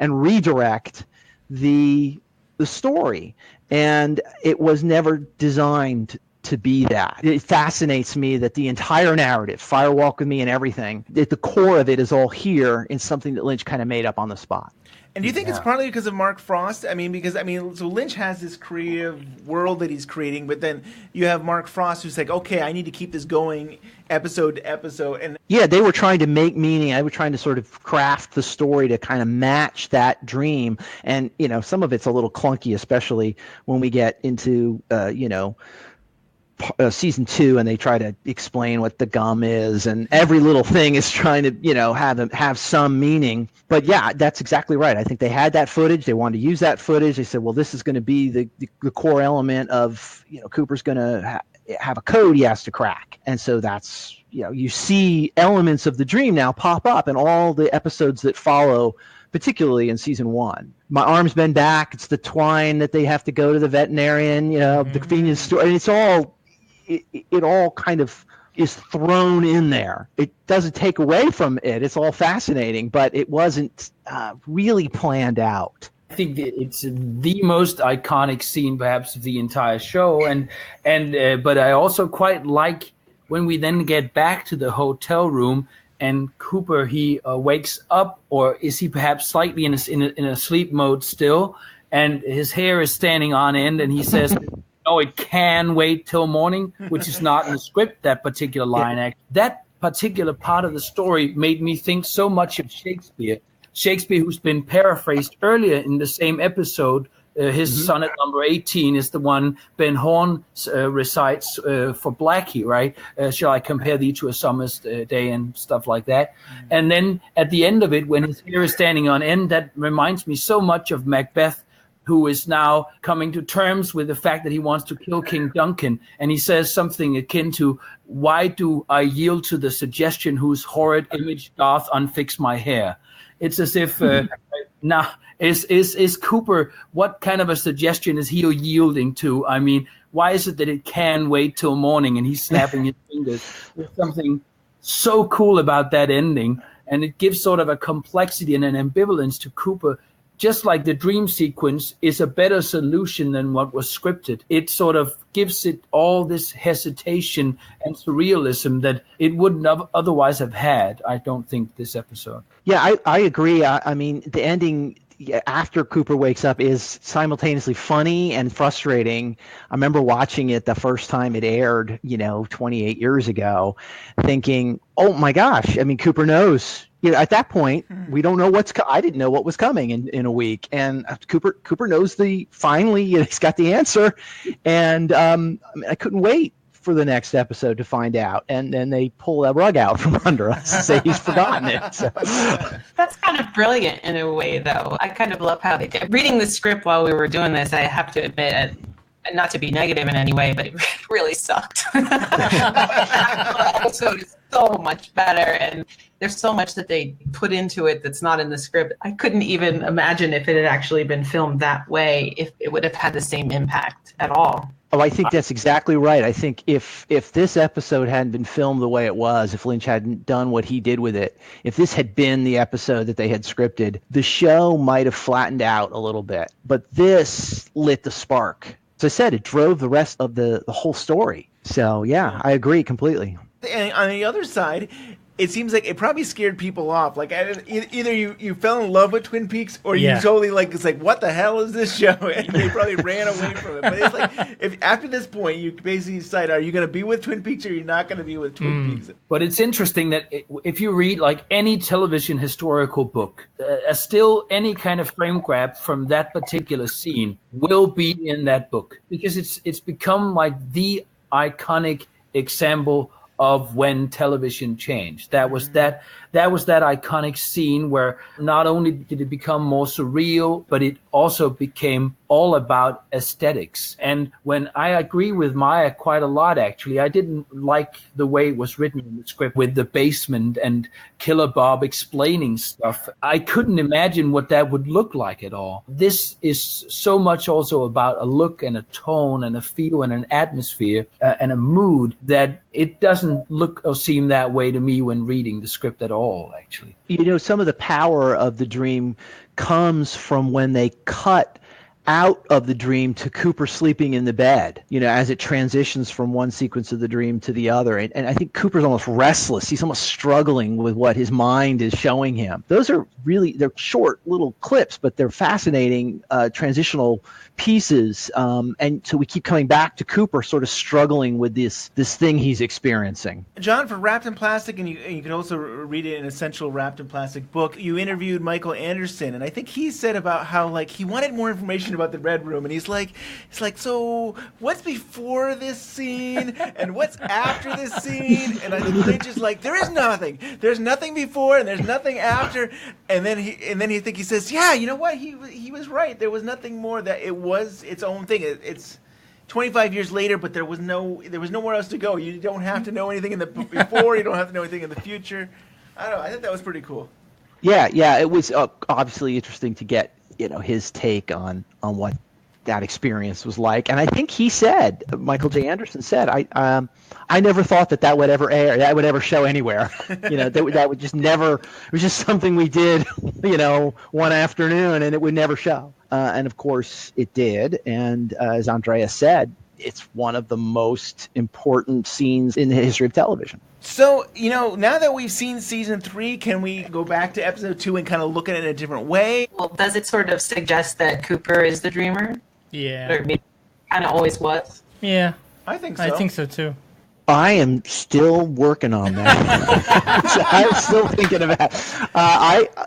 and redirect the story, and it was never designed to be that. It fascinates me that the entire narrative, Fire Walk With Me and everything, at the core of it is all here in something that Lynch kind of made up on the spot. And do you think it's partly because of Mark Frost? So Lynch has this creative world that he's creating, but then you have Mark Frost who's like, okay, I need to keep this going episode to episode. And yeah, they were trying to make meaning. I was trying to sort of craft the story to kind of match that dream. And, some of it's a little clunky, especially when we get into, season 2, and they try to explain what the gum is, and every little thing is trying to have some meaning. But yeah, that's exactly right. I think they had that footage. They wanted to use that footage. They said, well, this is going to be the core element of Cooper's going to have a code he has to crack. And so that's you see elements of the dream now pop up in all the episodes that follow, particularly in season 1. My arm's been back. It's the twine that they have to go to the veterinarian, the convenience store, and it's all. It all kind of is thrown in there. It doesn't take away from it. It's all fascinating, but it wasn't really planned out. I think it's the most iconic scene, perhaps, of the entire show, but I also quite like when we then get back to the hotel room and Cooper he wakes up, or is he perhaps slightly in a sleep mode still, and his hair is standing on end, and he says, no, it can wait till morning, which is not in the script, that particular line. That particular part of the story made me think so much of Shakespeare. Shakespeare, who's been paraphrased earlier in the same episode. His sonnet number 18 is the one Ben Horne recites for Blackie, right? Shall I compare thee to a summer's day and stuff like that? And then at the end of it, when his hair is standing on end, that reminds me so much of Macbeth, who is now coming to terms with the fact that he wants to kill King Duncan. And he says something akin to, why do I yield to the suggestion whose horrid image doth unfix my hair? It's as if now is Cooper, what kind of a suggestion is he yielding to? I mean, why is it that it can wait till morning and he's snapping his fingers? There's something so cool about that ending, and it gives sort of a complexity and an ambivalence to Cooper. Just like the dream sequence is a better solution than what was scripted. It sort of gives it all this hesitation and surrealism that it wouldn't have otherwise have had, I don't think, this episode. Yeah, I agree. I mean, the ending after Cooper wakes up is simultaneously funny and frustrating. I remember watching it the first time it aired, 28 years ago, thinking, oh my gosh, I mean, Cooper knows. At that point, we don't know I didn't know what was coming in a week. And Cooper knows finally, he's got the answer. And I couldn't wait for the next episode to find out. And then they pull that rug out from under us and say he's forgotten it. So. That's kind of brilliant in a way, though. I kind of love how they did. Reading the script while we were doing this, I have to admit, not to be negative in any way, but it really sucked. The episode is so much better, and there's so much that they put into it that's not in the script. I couldn't even imagine if it had actually been filmed that way, if it would have had the same impact at all. Oh, I think that's exactly right. I think if this episode hadn't been filmed the way it was, if Lynch hadn't done what he did with it, if this had been the episode that they had scripted, the show might have flattened out a little bit. But this lit the spark. As I said, it drove the rest of the whole story. So, yeah, I agree completely. And on the other side, it seems like it probably scared people off. Like, either you fell in love with Twin Peaks, or you totally it's like, what the hell is this show? And they probably ran away from it. But it's like, if after this point, you basically decide, are you going to be with Twin Peaks or are you not going to be with Twin Peaks? But it's interesting that if you read like any television historical book, still any kind of frame grab from that particular scene will be in that book, because it's become like the iconic example of when television changed. That was that iconic scene where not only did it become more surreal, but it also became all about aesthetics. And when I agree with Mya quite a lot, actually, I didn't like the way it was written in the script with the basement and Killer Bob explaining stuff. I couldn't imagine what that would look like at all. This is so much also about a look and a tone and a feel and an atmosphere and a mood that it doesn't look or seem that way to me when reading the script at all, actually. Some of the power of the dream comes from when they cut out of the dream to Cooper sleeping in the bed, as it transitions from one sequence of the dream to the other. And I think Cooper's almost restless. He's almost struggling with what his mind is showing him. Those are they're short little clips, but they're fascinating transitional pieces. And so we keep coming back to Cooper sort of struggling with this thing he's experiencing. John, for Wrapped in Plastic, and you can also read it in Essential Wrapped in Plastic book, you interviewed Michael Anderson, and I think he said about how he wanted more information about the Red Room, and he's like, so what's before this scene and what's after this scene? And I think Lynch is like, there is nothing. There's nothing before and there's nothing after. And then he says, yeah, you know what? He was right. There was nothing more. That it was its own thing. It's 25 years later, but there was nowhere else to go. You don't have to know anything in the before. You don't have to know anything in the future. I don't know. I think that was pretty cool. Yeah. It was obviously interesting to get his take on what that experience was like. And I think he said, Michael J. Anderson said, I never thought that would ever air, that would ever show anywhere. That would just never, it was just something we did, one afternoon, and it would never show. And of course it did. And as Andreas said, it's one of the most important scenes in the history of television. So, now that we've seen season 3, can we go back to episode 2 and kind of look at it in a different way? Well, does it sort of suggest that Cooper is the dreamer? Yeah. kind of always was. Yeah. I think so. I think so too. I am still working on that. I'm still thinking about.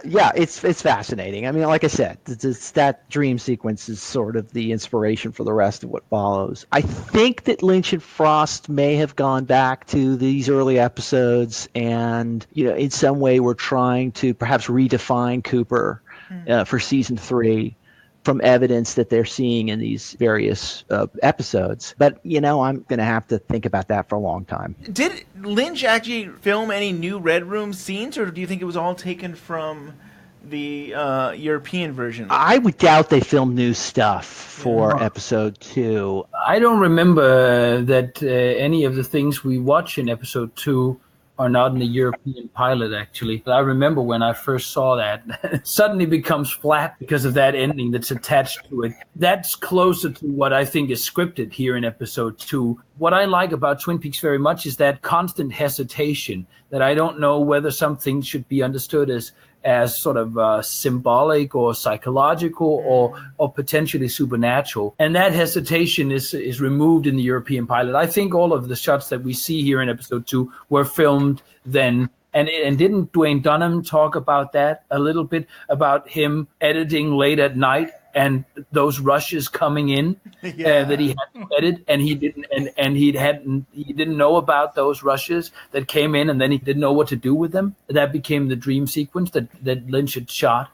It's fascinating. I mean, like I said, that dream sequence is sort of the inspiration for the rest of what follows. I think that Lynch and Frost may have gone back to these early episodes, and in some way, we're trying to perhaps redefine Cooper for season 3. From evidence that they're seeing in these various episodes. But, I'm going to have to think about that for a long time. Did Lynch actually film any new Red Room scenes, or do you think it was all taken from the European version? I would doubt they filmed new stuff for episode 2. I don't remember that any of the things we watch in episode 2 are not in the European pilot, actually. I remember when I first saw that, it suddenly becomes flat because of that ending that's attached to it. That's closer to what I think is scripted here in episode 2. What I like about Twin Peaks very much is that constant hesitation, that I don't know whether something should be understood as sort of symbolic or psychological or potentially supernatural. And that hesitation is removed in the European pilot. I think all of the shots that we see here in episode 2 were filmed then. And didn't Dwayne Dunham talk about that a little bit, about him editing late at night and those rushes coming in that he had to edit, and he didn't know about those rushes that came in, and then he didn't know what to do with them. That became the dream sequence that Lynch had shot.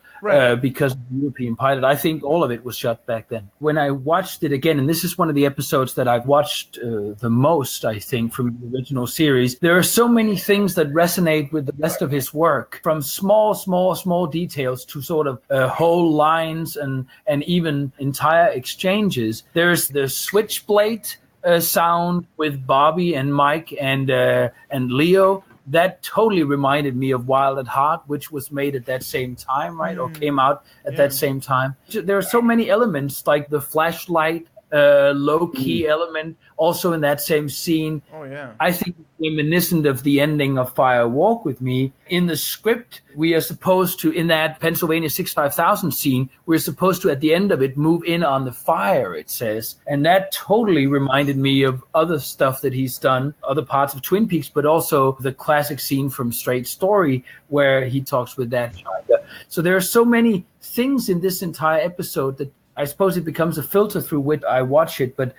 Because of the European pilot. I think all of it was shot back then. When I watched it again, and this is one of the episodes that I've watched the most, I think, from the original series, there are so many things that resonate with the rest of his work, from small details to sort of whole lines and even entire exchanges. There's the switchblade sound with Bobby and Mike and Leo. That totally reminded me of Wild at Heart, which was made at that same time, right? Or came out at that same time. There are so many elements, like the flashlight, low-key element, also in that same scene. Oh, yeah. I think reminiscent of the ending of Fire Walk with Me. In the script, we are supposed to, in that Pennsylvania 65,000 scene, we're supposed to, at the end of it, move in on the fire, it says. And that totally reminded me of other stuff that he's done, other parts of Twin Peaks, but also the classic scene from Straight Story, where he talks with that child. So there are so many things in this entire episode that I suppose it becomes a filter through which I watch it, but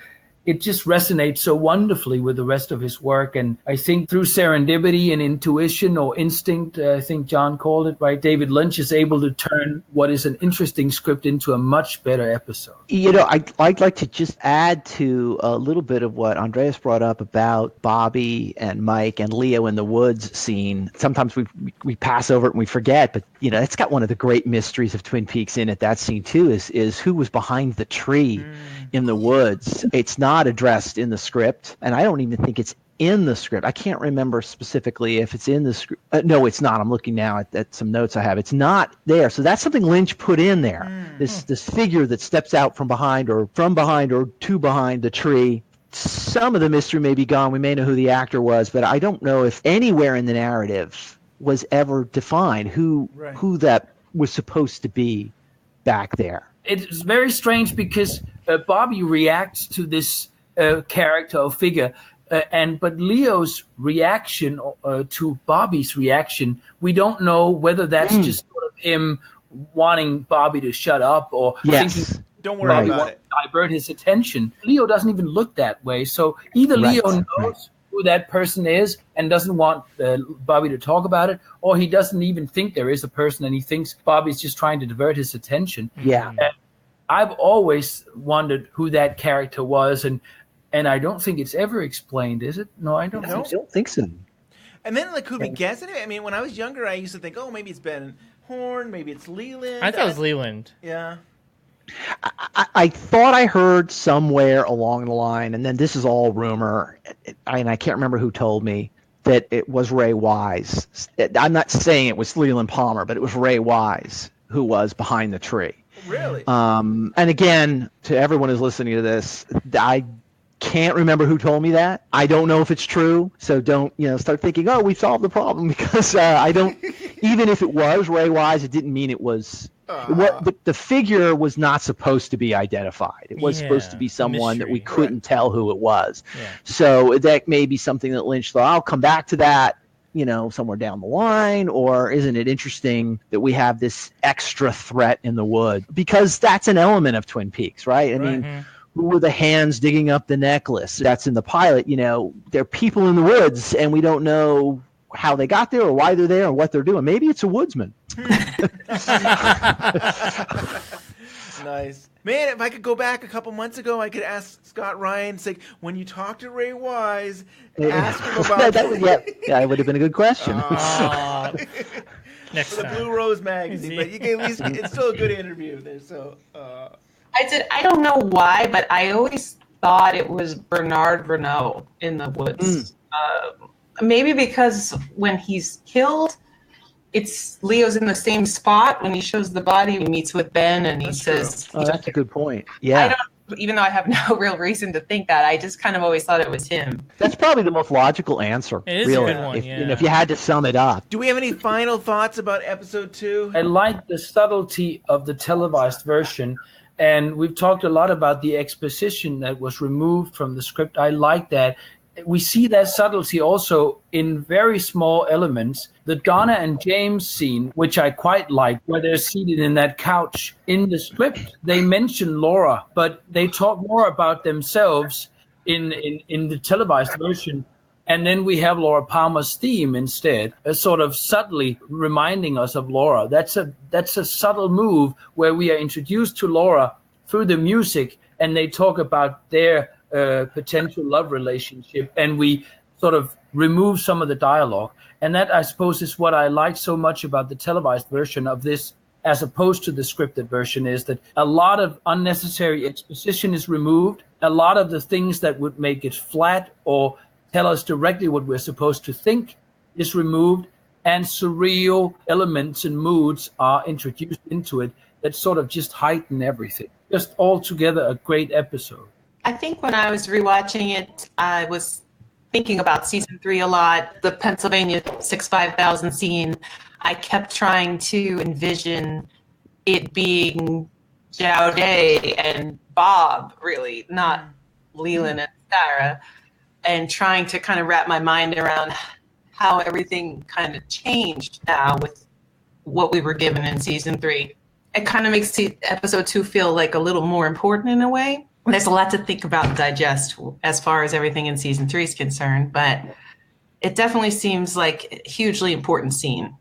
it just resonates so wonderfully with the rest of his work. And I think through serendipity and intuition or instinct, I think John called it, right? David Lynch is able to turn what is an interesting script into a much better episode. I'd like to just add to a little bit of what Andreas brought up about Bobby and Mike and Leo in the woods scene. Sometimes we pass over it and we forget, but it's got one of the great mysteries of Twin Peaks in it. That scene too is who was behind the tree in the woods. It's not addressed in the script, and I don't even think it's in the script. I can't remember specifically if it's in the script. No, it's not. I'm looking now at some notes I have. It's not there. So that's something Lynch put in there. This figure that steps out from behind or to behind the tree. Some of the mystery may be gone. We may know who the actor was, but I don't know if anywhere in the narrative was ever defined who that was supposed to be back there. It's very strange because Bobby reacts to this character or figure, but Leo's reaction to Bobby's reaction, we don't know whether that's just sort of him wanting Bobby to shut up or thinking don't worry about it, divert his attention. Leo doesn't even look that way, so either Leo knows who that person is and doesn't want Bobby to talk about it, or he doesn't even think there is a person and he thinks Bobby's just trying to divert his attention. Yeah. And I've always wondered who that character was, and I don't think it's ever explained, is it? No, I don't think so. And then, could we guess it? I mean, when I was younger, I used to think, maybe it's been Horne, maybe it's Leland. I thought it was Leland. Yeah. I thought I heard somewhere along the line, and then this is all rumor, and I can't remember who told me, that it was Ray Wise. I'm not saying it was Leland Palmer, but it was Ray Wise who was behind the tree. Really? And again, to everyone who's listening to this, I can't remember who told me that. I don't know if it's true, so don't start thinking, we solved the problem, because I don't. Even if it was Ray Wise, it didn't mean it was The figure was not supposed to be identified. It was supposed to be someone that we couldn't tell who it was. Yeah. So that may be something that Lynch thought, I'll come back to that, somewhere down the line, or isn't it interesting that we have this extra threat in the wood? Because that's an element of Twin Peaks, right? I mean, who were the hands digging up the necklace? That's in the pilot. There are people in the woods, and we don't know how they got there or why they're there or what they're doing. Maybe it's a woodsman. Nice. Man, if I could go back a couple months ago, I could ask Scott Ryan, say, when you talk to Ray Wise, ask him about... that would have been a good question. Next for the Blue Rose magazine, but you can at least, it's still a good interview there. So I don't know why, but I always thought it was Bernard Renault in the woods. Maybe because when he's killed, it's Leo's in the same spot. When he shows the body, he meets with Ben, and he says... Oh, that's a good point. Yeah. Even though I have no real reason to think that, I just kind of always thought it was him. That's probably the most logical answer. It is really. a good one, If you had to sum it up. do we have any final thoughts about episode 2? I like the subtlety of the televised version, and we've talked a lot about the exposition that was removed from the script. I like that. We see that subtlety also in very small elements. The Donna and James scene, which I quite like, where they're seated in that couch. In the script, they mention Laura, but they talk more about themselves in the televised version. And then we have Laura Palmer's theme instead, sort of subtly reminding us of Laura. That's a subtle move where we are introduced to Laura through the music, and they talk about their potential love relationship, and we sort of remove some of the dialogue. And that, I suppose, is what I like so much about the televised version of this, as opposed to the scripted version, is that a lot of unnecessary exposition is removed. A lot of the things that would make it flat or tell us directly what we're supposed to think is removed, and surreal elements and moods are introduced into it that sort of just heighten everything. Just altogether a great episode. I think when I was rewatching it, I was thinking about season 3 a lot. The Pennsylvania 65000 scene, I kept trying to envision it being Jaude and Bob, really, not Leland and Sarah, and trying to kind of wrap my mind around how everything kind of changed now with what we were given in season 3. It kind of makes episode 2 feel like a little more important in a way. There's a lot to think about and digest as far as everything in season 3 is concerned, but it definitely seems like a hugely important scene,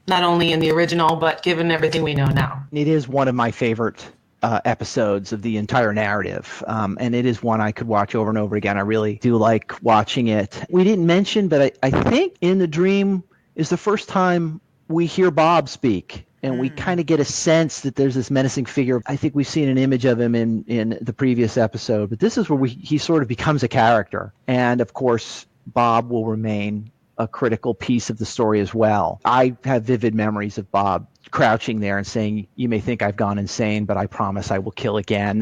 not only in the original, but given everything we know now. It is one of my favorite episodes of the entire narrative, and it is one I could watch over and over again. I really do like watching it. We didn't mention, but I think in the dream is the first time we hear Bob speak. And we kind of get a sense that there's this menacing figure. I think we've seen an image of him in the previous episode, but this is where he sort of becomes a character. And of course, Bob will remain a critical piece of the story as well. I have vivid memories of Bob crouching there and saying, "You may think I've gone insane, but I promise I will kill again."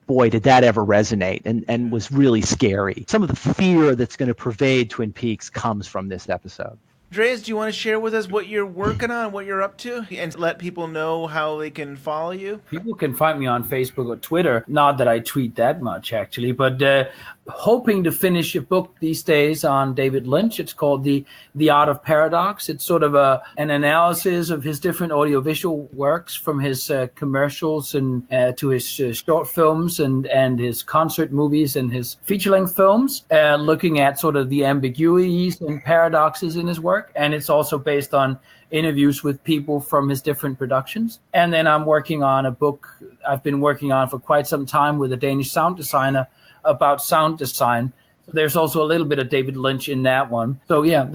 Boy, did that ever resonate and was really scary. Some of the fear that's going to pervade Twin Peaks comes from this episode. Andreas, do you want to share with us what you're working on, what you're up to, and let people know how they can follow you? People can find me on Facebook or Twitter. Not that I tweet that much, actually, but hoping to finish a book these days on David Lynch. It's called The Art of Paradox. It's sort of an analysis of his different audiovisual works, from his commercials and to his short films and his concert movies and his feature-length films, looking at sort of the ambiguities and paradoxes in his work. And it's also based on interviews with people from his different productions. And then I'm working on a book I've been working on for quite some time with a Danish sound designer about sound design. There's also a little bit of David Lynch in that one. So yeah,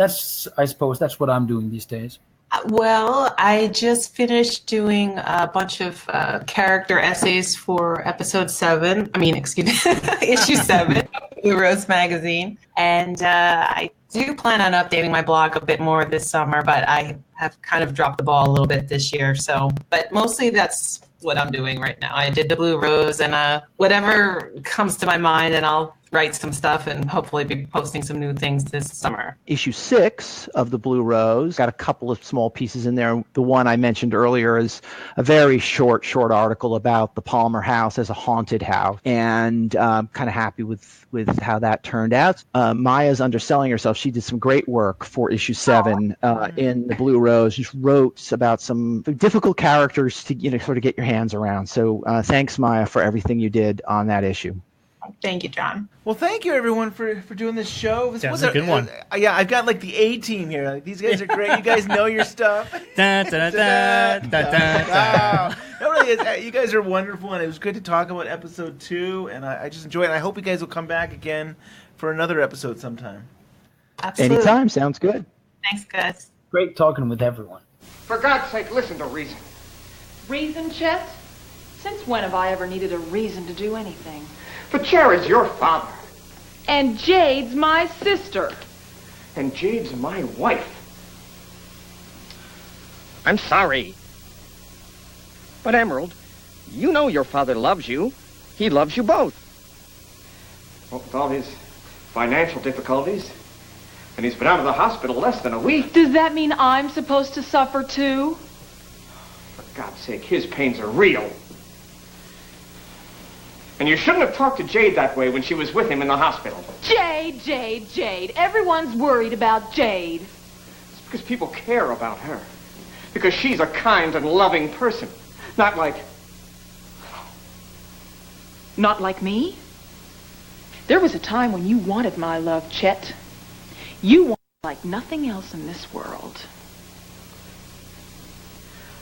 I suppose that's what I'm doing these days. Well, I just finished doing a bunch of character essays for issue 7 of the Rose magazine. And I do plan on updating my blog a bit more this summer, but I have kind of dropped the ball a little bit this year. But mostly that's what I'm doing right now. I did the Blue Rose, and whatever comes to my mind, and I'll write some stuff and hopefully be posting some new things this summer. Issue 6 of the Blue Rose got a couple of small pieces in there. The one I mentioned earlier is a very short article about the Palmer house as a haunted house, and kind of happy with how that turned out. Mya's underselling herself. She did some great work for issue 7 in the Blue Rose. Just wrote about some difficult characters to sort of get your hands around. So thanks, Mya, for everything you did on that issue. Thank you, John. Well, thank you, everyone, for doing this show. This was a good one. Yeah, I've got like the A-team here. Like, these guys are great. You guys know your stuff. Da, da, da, da, da, da. Wow. No, really, you guys are wonderful, and it was good to talk about episode 2, and I just enjoyed it. I hope you guys will come back again for another episode sometime. Absolutely. Anytime. Sounds good. Thanks, guys. Great talking with everyone. For God's sake, listen to reason. Reason, Chet? Since when have I ever needed a reason to do anything? But Jared's your father. And Jade's my sister. And Jade's my wife. I'm sorry. But Emerald, you know your father loves you. He loves you both. Well, with all his financial difficulties, and he's been out of the hospital less than a week. Does that mean I'm supposed to suffer too? For God's sake, his pains are real. And you shouldn't have talked to Jade that way when she was with him in the hospital. Jade. Everyone's worried about Jade. It's because people care about her. Because she's a kind and loving person. Not like... Not like me? There was a time when you wanted my love, Chet. You wanted like nothing else in this world.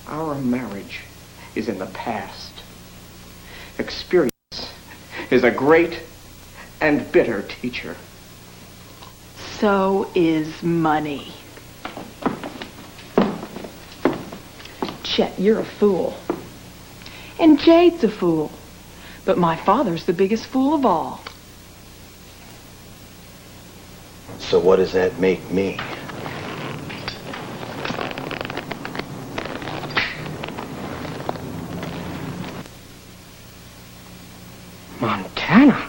Our marriage is in the past. Experience is a great and bitter teacher. So is money. Chet, you're a fool. And Jade's a fool. But my father's the biggest fool of all. So what does that make me? Montana?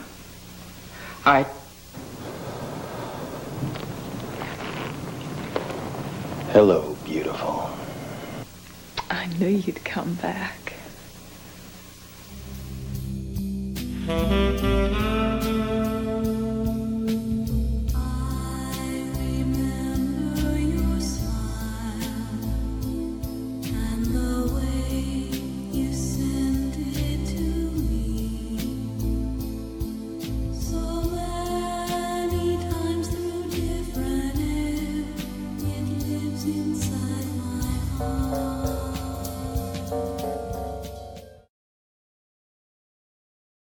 Hello, beautiful. I knew you'd come back. Inside.